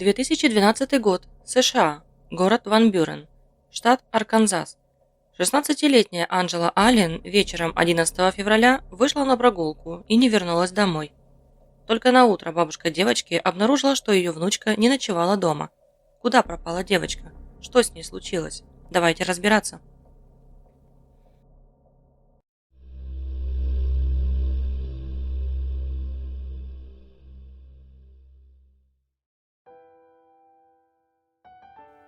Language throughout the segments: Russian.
2012 год. США. Город Ван Бюрен. Штат Арканзас. 16-летняя Анджела Аллен вечером 11 февраля вышла на прогулку и не вернулась домой. Только на утро бабушка девочки обнаружила, что ее внучка не ночевала дома. Куда пропала девочка? Что с ней случилось? Давайте разбираться.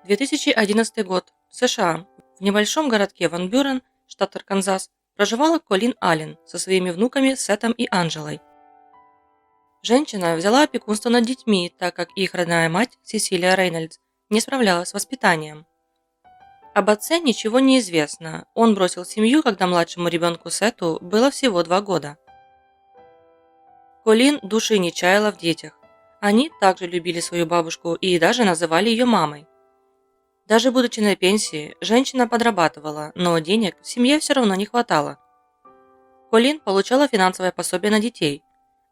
– 2011 год. США. В небольшом городке Ван Бюрен, штат Арканзас, проживала Колин Аллен со своими внуками Сетом и Анджелой. Женщина взяла опекунство над детьми, так как их родная мать, Сесилия Рейнольдс, не справлялась с воспитанием. Об отце ничего не известно. Он бросил семью, когда младшему ребенку Сету было всего 2 года. Колин души не чаяла в детях. Они также любили свою бабушку и даже называли ее мамой. Даже будучи на пенсии, женщина подрабатывала, но денег в семье все равно не хватало. Колин получала финансовое пособие на детей.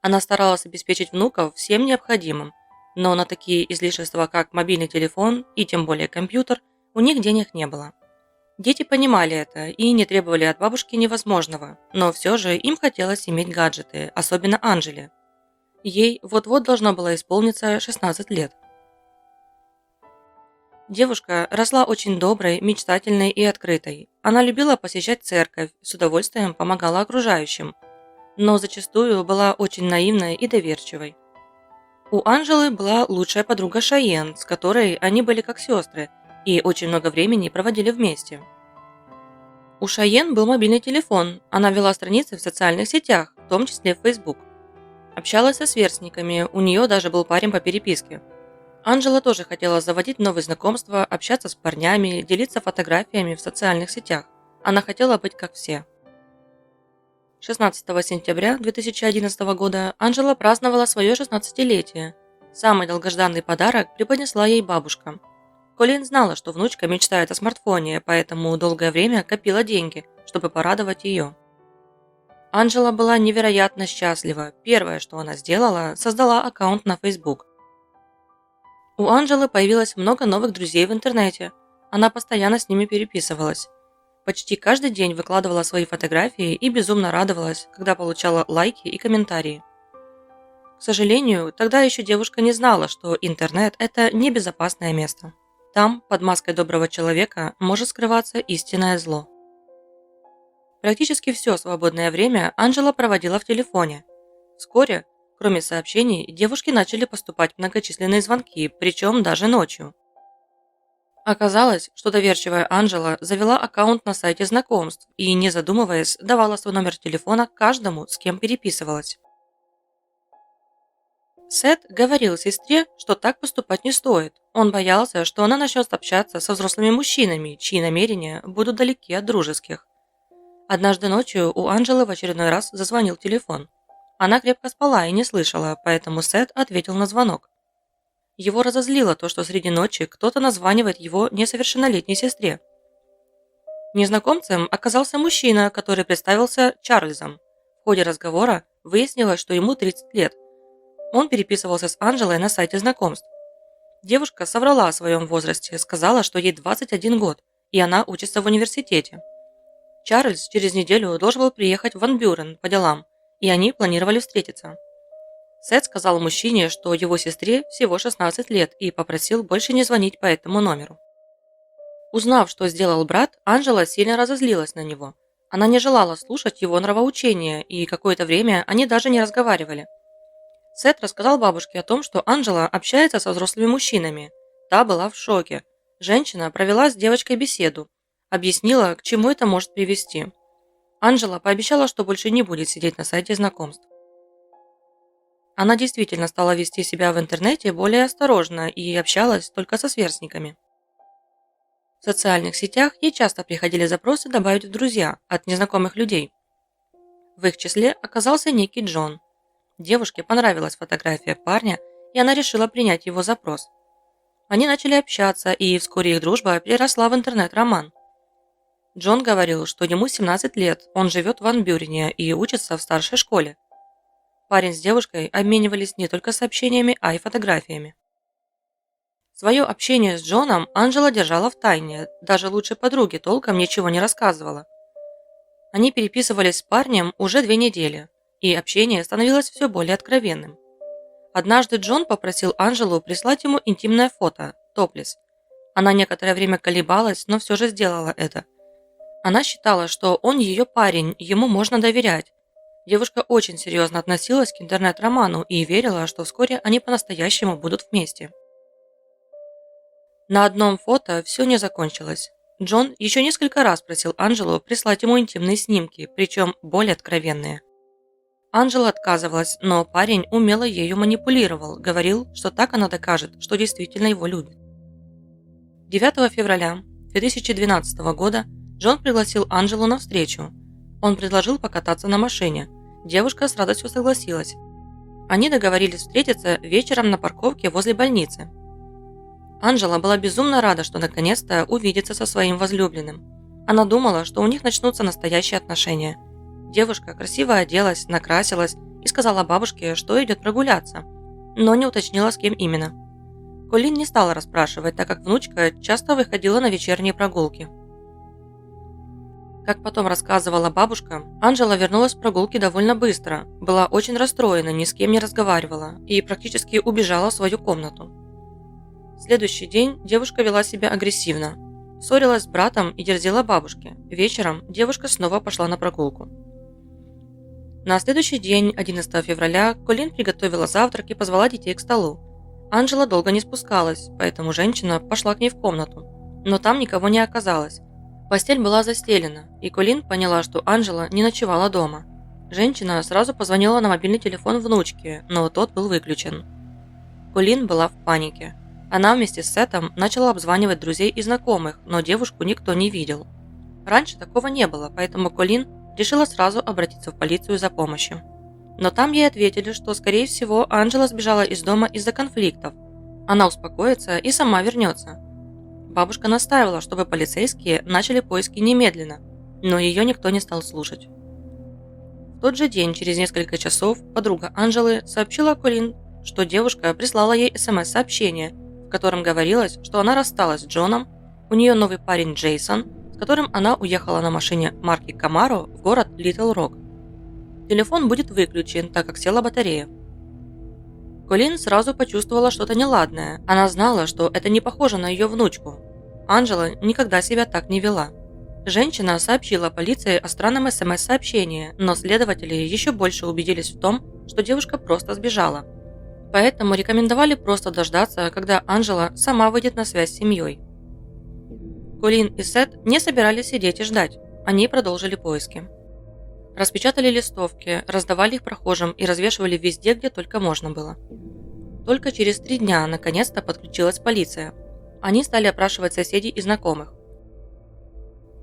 Она старалась обеспечить внуков всем необходимым, но на такие излишества, как мобильный телефон и тем более компьютер, у них денег не было. Дети понимали это и не требовали от бабушки невозможного, но все же им хотелось иметь гаджеты, особенно Анджеле. Ей вот-вот должно было исполниться 16 лет. Девушка росла очень доброй, мечтательной и открытой. Она любила посещать церковь, с удовольствием помогала окружающим, но зачастую была очень наивной и доверчивой. У Анжелы была лучшая подруга Шайен, с которой они были как сестры и очень много времени проводили вместе. У Шайен был мобильный телефон, она вела страницы в социальных сетях, в том числе в Facebook. Общалась со сверстниками, у нее даже был парень по переписке. Анджела тоже хотела заводить новые знакомства, общаться с парнями, делиться фотографиями в социальных сетях. Она хотела быть как все. 16 сентября 2011 года Анджела праздновала свое 16-летие. Самый долгожданный подарок преподнесла ей бабушка. Колин знала, что внучка мечтает о смартфоне, поэтому долгое время копила деньги, чтобы порадовать ее. Анджела была невероятно счастлива. Первое, что она сделала, создала аккаунт на Facebook. У Анджелы появилось много новых друзей в интернете. Она постоянно с ними переписывалась. Почти каждый день выкладывала свои фотографии и безумно радовалась, когда получала лайки и комментарии. К сожалению, тогда еще девушка не знала, что интернет – это небезопасное место. Там, под маской доброго человека, может скрываться истинное зло. Практически все свободное время Анджела проводила в телефоне. Вскоре, кроме сообщений, девушке начали поступать многочисленные звонки, причем даже ночью. Оказалось, что доверчивая Анджела завела аккаунт на сайте знакомств и, не задумываясь, давала свой номер телефона каждому, с кем переписывалась. Сет говорил сестре, что так поступать не стоит. Он боялся, что она начнет общаться со взрослыми мужчинами, чьи намерения будут далеки от дружеских. Однажды ночью у Анджелы в очередной раз зазвонил телефон. Она крепко спала и не слышала, поэтому Сет ответил на звонок. Его разозлило то, что среди ночи кто-то названивает его несовершеннолетней сестре. Незнакомцем оказался мужчина, который представился Чарльзом. В ходе разговора выяснилось, что ему 30 лет. Он переписывался с Анджелой на сайте знакомств. Девушка соврала о своем возрасте, сказала, что ей 21 год, и она учится в университете. Чарльз через неделю должен был приехать в Ван Бюрен по делам, и они планировали встретиться. Сет сказал мужчине, что его сестре всего 16 лет, и попросил больше не звонить по этому номеру. Узнав, что сделал брат, Анджела сильно разозлилась на него. Она не желала слушать его нравоучения, и какое-то время они даже не разговаривали. Сет рассказал бабушке о том, что Анджела общается со взрослыми мужчинами. Та была в шоке. Женщина провела с девочкой беседу, объяснила, к чему это может привести. Анджела пообещала, что больше не будет сидеть на сайте знакомств. Она действительно стала вести себя в интернете более осторожно и общалась только со сверстниками. В социальных сетях ей часто приходили запросы добавить в друзья от незнакомых людей. В их числе оказался некий Джон. Девушке понравилась фотография парня, и она решила принять его запрос. Они начали общаться, и вскоре их дружба переросла в интернет-роман. Джон говорил, что ему 17 лет, он живет в Ван Бюрене и учится в старшей школе. Парень с девушкой обменивались не только сообщениями, а и фотографиями. Свое общение с Джоном Анжела держала в тайне, даже лучшей подруге толком ничего не рассказывала. Они переписывались с парнем уже 2 недели, и общение становилось все более откровенным. Однажды Джон попросил Анжелу прислать ему интимное фото, топлес. Она некоторое время колебалась, но все же сделала это. Она считала, что он ее парень, ему можно доверять. Девушка очень серьезно относилась к интернет-роману и верила, что вскоре они по-настоящему будут вместе. На одном фото все не закончилось. Джон еще несколько раз просил Анжелу прислать ему интимные снимки, причем более откровенные. Анжела отказывалась, но парень умело ею манипулировал, говорил, что так она докажет, что действительно его любит. 9 февраля 2012 года Джон пригласил Анжелу на встречу. Он предложил покататься на машине. Девушка с радостью согласилась. Они договорились встретиться вечером на парковке возле больницы. Анжела была безумно рада, что наконец-то увидится со своим возлюбленным. Она думала, что у них начнутся настоящие отношения. Девушка красиво оделась, накрасилась и сказала бабушке, что идет прогуляться, но не уточнила, с кем именно. Колин не стала расспрашивать, так как внучка часто выходила на вечерние прогулки. Как потом рассказывала бабушка, Анжела вернулась с прогулки довольно быстро, была очень расстроена, ни с кем не разговаривала и практически убежала в свою комнату. В следующий день девушка вела себя агрессивно, ссорилась с братом и дерзила бабушке. Вечером девушка снова пошла на прогулку. На следующий день, 11 февраля, Колин приготовила завтрак и позвала детей к столу. Анжела долго не спускалась, поэтому женщина пошла к ней в комнату. Но там никого не оказалось. Постель была застелена, и Колин поняла, что Анжела не ночевала дома. Женщина сразу позвонила на мобильный телефон внучке, но тот был выключен. Колин была в панике. Она вместе с Сетом начала обзванивать друзей и знакомых, но девушку никто не видел. Раньше такого не было, поэтому Колин решила сразу обратиться в полицию за помощью. Но там ей ответили, что, скорее всего, Анжела сбежала из дома из-за конфликтов. Она успокоится и сама вернется. Бабушка настаивала, чтобы полицейские начали поиски немедленно, но ее никто не стал слушать. В тот же день, через несколько часов, подруга Анжелы сообщила Колин, что девушка прислала ей СМС-сообщение, в котором говорилось, что она рассталась с Джоном, у нее новый парень Джейсон, с которым она уехала на машине марки Camaro в город Литл Рок. Телефон будет выключен, так как села батарея. Колин сразу почувствовала что-то неладное. Она знала, что это не похоже на ее внучку. Анжела никогда себя так не вела. Женщина сообщила полиции о странном СМС-сообщении, но следователи еще больше убедились в том, что девушка просто сбежала. Поэтому рекомендовали просто дождаться, когда Анжела сама выйдет на связь с семьей. Колин и Сет не собирались сидеть и ждать. Они продолжили поиски. Распечатали листовки, раздавали их прохожим и развешивали везде, где только можно было. Только через 3 дня наконец-то подключилась полиция. Они стали опрашивать соседей и знакомых.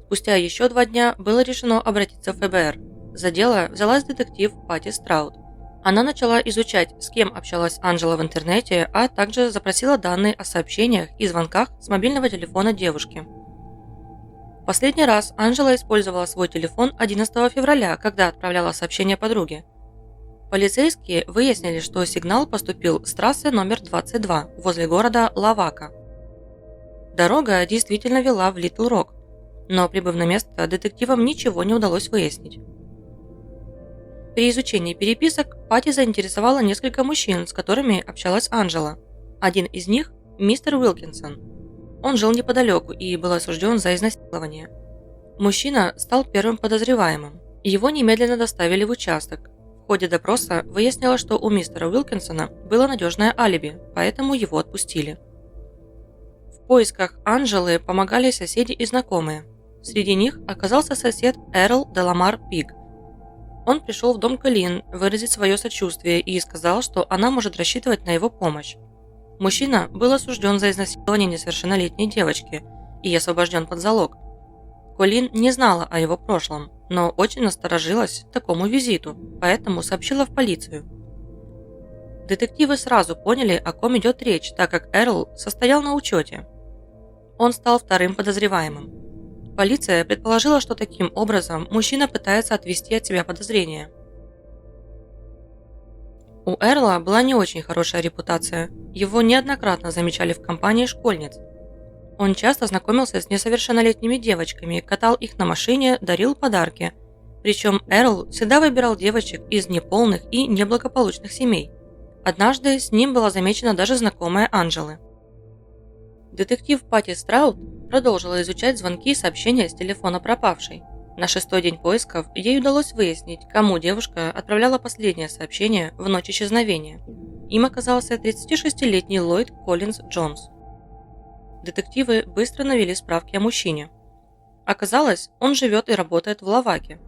Спустя еще 2 дня было решено обратиться в ФБР. За дело взялась детектив Патти Страут. Она начала изучать, с кем общалась Анжела в интернете, а также запросила данные о сообщениях и звонках с мобильного телефона девушки. Последний раз Анжела использовала свой телефон 11 февраля, когда отправляла сообщение подруге. Полицейские выяснили, что сигнал поступил с трассы номер 22 возле города Лавака. Дорога действительно вела в Литл Рок, но, прибыв на место, детективам ничего не удалось выяснить. При изучении переписок Патти заинтересовала несколько мужчин, с которыми общалась Анжела. Один из них – мистер Уилкинсон. Он жил неподалеку и был осужден за изнасилование. Мужчина стал первым подозреваемым. Его немедленно доставили в участок. В ходе допроса выяснилось, что у мистера Уилкинсона было надежное алиби, поэтому его отпустили. В поисках Анжелы помогали соседи и знакомые. Среди них оказался сосед Эрл Деламар Пиг. Он пришел в дом Колин выразить свое сочувствие и сказал, что она может рассчитывать на его помощь. Мужчина был осужден за изнасилование несовершеннолетней девочки и освобожден под залог. Колин не знала о его прошлом, но очень насторожилась такому визиту, поэтому сообщила в полицию. Детективы сразу поняли, о ком идет речь, так как Эрл состоял на учете. Он стал вторым подозреваемым. Полиция предположила, что таким образом мужчина пытается отвести от себя подозрения. У Эрла была не очень хорошая репутация. Его неоднократно замечали в компании школьниц. Он часто знакомился с несовершеннолетними девочками, катал их на машине, дарил подарки. Причем Эрл всегда выбирал девочек из неполных и неблагополучных семей. Однажды с ним была замечена даже знакомая Анджелы. Детектив Патти Страут продолжила изучать звонки и сообщения с телефона пропавшей. На 6-й день поисков ей удалось выяснить, кому девушка отправляла последнее сообщение в ночь исчезновения. Им оказался 36-летний Ллойд Коллинз Джонс. Детективы быстро навели справки о мужчине. Оказалось, он живет и работает в Лаваке.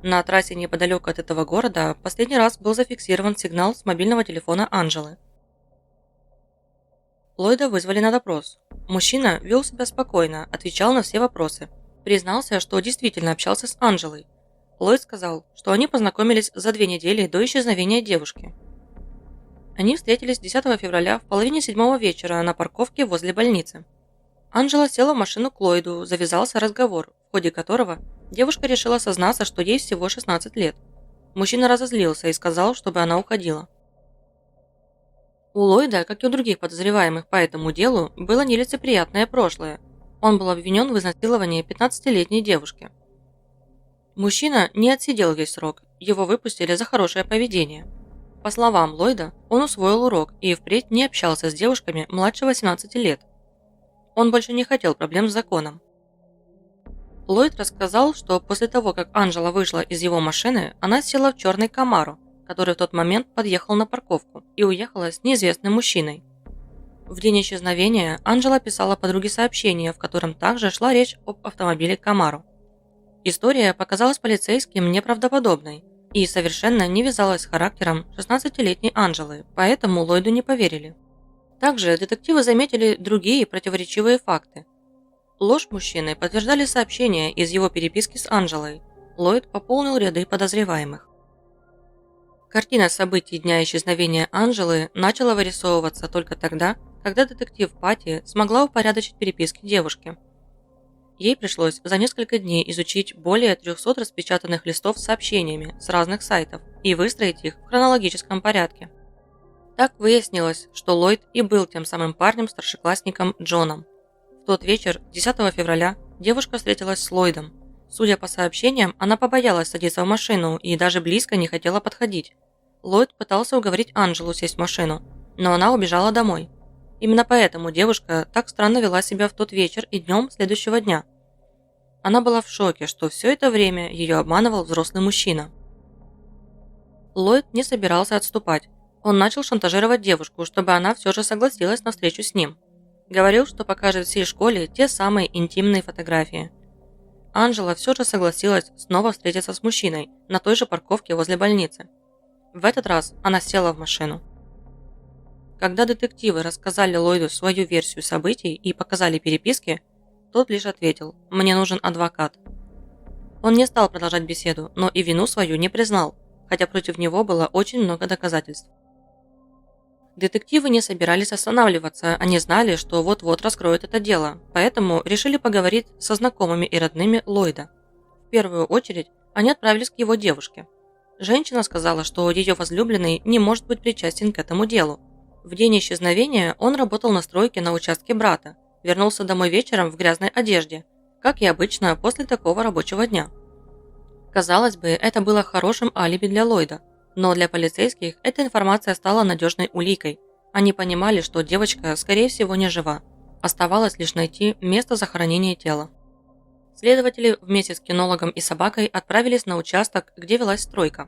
На трассе неподалеку от этого города последний раз был зафиксирован сигнал с мобильного телефона Анджелы. Ллойда вызвали на допрос. Мужчина вел себя спокойно, отвечал на все вопросы. Признался, что действительно общался с Анджелой. Ллойд сказал, что они познакомились за 2 недели до исчезновения девушки. Они встретились 10 февраля в половине 7 вечера на парковке возле больницы. Анджела села в машину к Ллойду, завязался разговор, в ходе которого девушка решила сознаться, что ей всего 16 лет. Мужчина разозлился и сказал, чтобы она уходила. У Ллойда, как и у других подозреваемых по этому делу, было нелицеприятное прошлое. Он был обвинен в изнасиловании 15-летней девушки. Мужчина не отсидел весь срок, его выпустили за хорошее поведение. По словам Ллойда, он усвоил урок и впредь не общался с девушками младше 18 лет. Он больше не хотел проблем с законом. Ллойд рассказал, что после того, как Анджела вышла из его машины, она села в черный Камаро, который в тот момент подъехал на парковку, и уехала с неизвестным мужчиной. В день исчезновения Анджела писала подруге сообщение, в котором также шла речь об автомобиле Камаро. История показалась полицейским неправдоподобной и совершенно не вязалась с характером 16-летней Анджелы, поэтому Ллойду не поверили. Также детективы заметили другие противоречивые факты. Ложь мужчины подтверждали сообщения из его переписки с Анджелой. Ллойд пополнил ряды подозреваемых. Картина событий дня исчезновения Анджелы начала вырисовываться только тогда, когда детектив Патти смогла упорядочить переписки девушки. Ей пришлось за несколько дней изучить более 300 распечатанных листов с сообщениями с разных сайтов и выстроить их в хронологическом порядке. Так выяснилось, что Ллойд и был тем самым парнем-старшеклассником Джоном. В тот вечер, 10 февраля, девушка встретилась с Ллойдом. Судя по сообщениям, она побоялась садиться в машину и даже близко не хотела подходить. Ллойд пытался уговорить Анджелу сесть в машину, но она убежала домой. Именно поэтому девушка так странно вела себя в тот вечер и днем следующего дня. Она была в шоке, что все это время ее обманывал взрослый мужчина. Ллойд не собирался отступать. Он начал шантажировать девушку, чтобы она все же согласилась на встречу с ним. Говорил, что покажет всей школе те самые интимные фотографии. Анджела все же согласилась снова встретиться с мужчиной на той же парковке возле больницы. В этот раз она села в машину. Когда детективы рассказали Ллойду свою версию событий и показали переписки, тот лишь ответил: «Мне нужен адвокат». Он не стал продолжать беседу, но и вину свою не признал, хотя против него было очень много доказательств. Детективы не собирались останавливаться, они знали, что вот-вот раскроют это дело, поэтому решили поговорить со знакомыми и родными Ллойда. В первую очередь они отправились к его девушке. Женщина сказала, что ее возлюбленный не может быть причастен к этому делу. В день исчезновения он работал на стройке на участке брата, вернулся домой вечером в грязной одежде, как и обычно после такого рабочего дня. Казалось бы, это было хорошим алиби для Ллойда, но для полицейских эта информация стала надежной уликой. Они понимали, что девочка, скорее всего, не жива. Оставалось лишь найти место захоронения тела. Следователи вместе с кинологом и собакой отправились на участок, где велась стройка.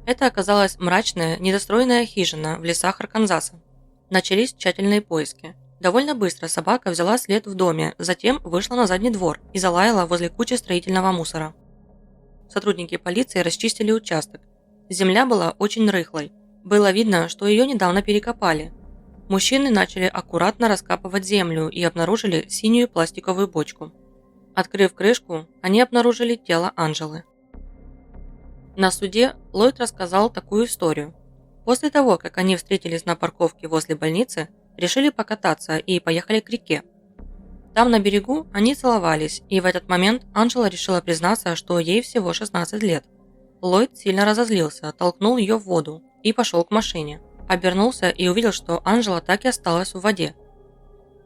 Это оказалась мрачная, недостроенная хижина в лесах Арканзаса. Начались тщательные поиски. Довольно быстро собака взяла след в доме, затем вышла на задний двор и залаяла возле кучи строительного мусора. Сотрудники полиции расчистили участок. Земля была очень рыхлой. Было видно, что ее недавно перекопали. Мужчины начали аккуратно раскапывать землю и обнаружили синюю пластиковую бочку. Открыв крышку, они обнаружили тело Анджелы. На суде Ллойд рассказал такую историю. После того, как они встретились на парковке возле больницы, решили покататься и поехали к реке. Там на берегу они целовались, и в этот момент Анджела решила признаться, что ей всего 16 лет. Ллойд сильно разозлился, толкнул ее в воду и пошел к машине. Обернулся и увидел, что Анжела так и осталась в воде.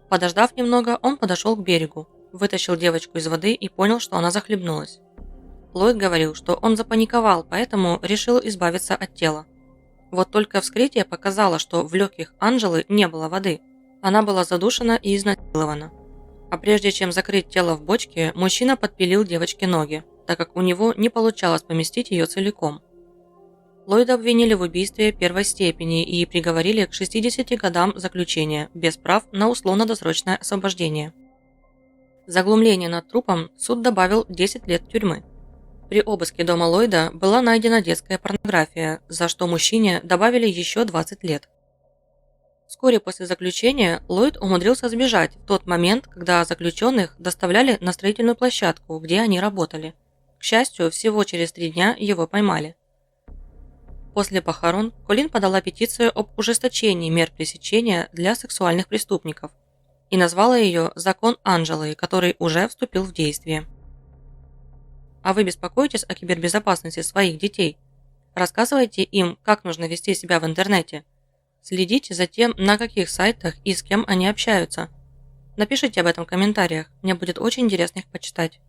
Подождав немного, он подошел к берегу, вытащил девочку из воды и понял, что она захлебнулась. Ллойд говорил, что он запаниковал, поэтому решил избавиться от тела. Вот только вскрытие показало, что в легких Анжелы не было воды. Она была задушена и изнасилована. А прежде чем закрыть тело в бочке, мужчина подпилил девочке ноги, так как у него не получалось поместить ее целиком. Ллойда обвинили в убийстве первой степени и приговорили к 60 годам заключения, без прав на условно-досрочное освобождение. За глумление над трупом суд добавил 10 лет тюрьмы. При обыске дома Ллойда была найдена детская порнография, за что мужчине добавили еще 20 лет. Вскоре после заключения Ллойд умудрился сбежать в тот момент, когда заключенных доставляли на строительную площадку, где они работали. К счастью, всего через 3 дня его поймали. После похорон Колин подала петицию об ужесточении мер пресечения для сексуальных преступников и назвала ее «Закон Анжелы», который уже вступил в действие. А вы беспокоитесь о кибербезопасности своих детей? Рассказывайте им, как нужно вести себя в интернете. Следите за тем, на каких сайтах и с кем они общаются. Напишите об этом в комментариях, мне будет очень интересно их почитать.